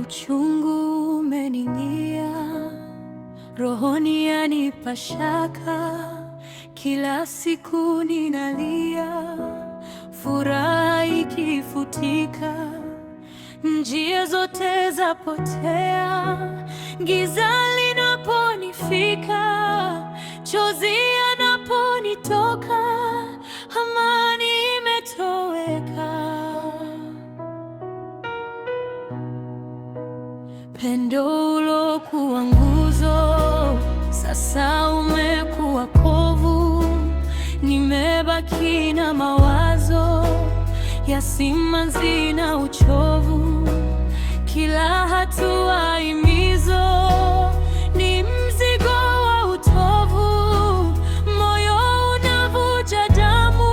Uchungu umening'ia, rohoni yanipa shaka, kila siku ninalia, furaha ikifutika, njia zote zapotea, giza linaponifika, chozi yanaponitoka, amani imetoweka. Pendo ulokuwa nguzo, sasa umekuwa kovu. Nimebaki na mawazo ya simanzi na uchovu. Kila hatua himizo ni mzigo wa utovu. Moyo unavuja damu,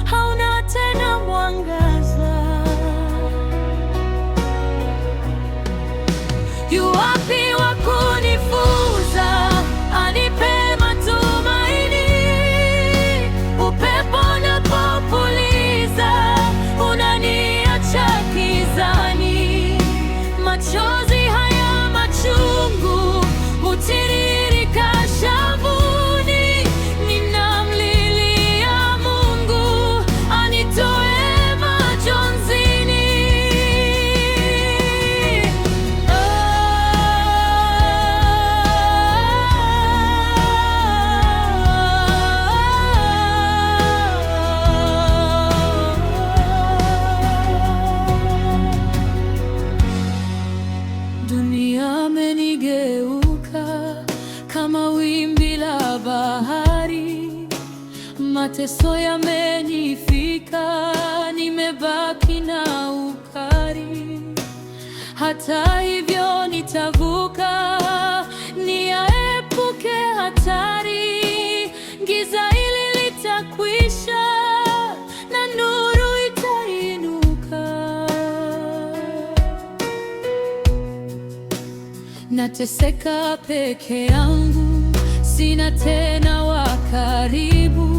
hauna tena mwangaza. Yu wapi wa kunifunza, anipe matumaini? Upepo unapopuliza, unaniacha gizani. Machozi haya machungu hutiririka shavuni. Ninamlilia Mungu anitoe majonzini. Dunia imenigeuka kama wimbi la bahari. Mateso yamenifika, nimebaki na ukari. Hata hivyo nitavuka, niyaepuke hatari. Giza hili litakwisha na nuru itainuka. Nateseka peke yangu, sina tena wa karibu.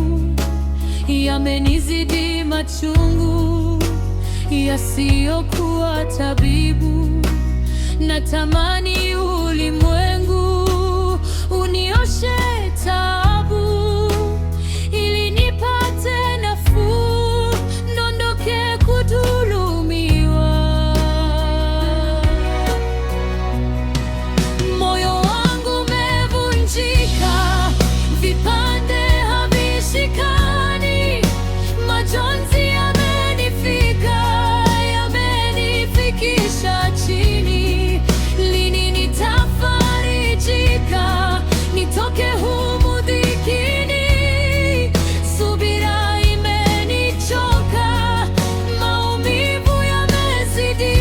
Yamenizidi machungu yasiyokuwa tabibu. Natamani ulimwengu unioshe taabu, ili nipate nafuu, niondoke kudhulumiwa. Moyo wangu umevunjika, vipande havishikani. Majonzi yamenifika, yamenifikisha chini. Lini nitafarijika, nitoke humu dhikini? Subira imenichoka, maumivu yamezidi.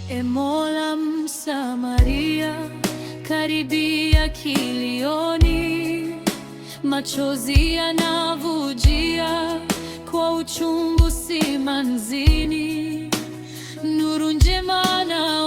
E Mola Msamaria, karibia kilioni. Machozi yanavujia kwa uchungu simanzini. Nuru njema na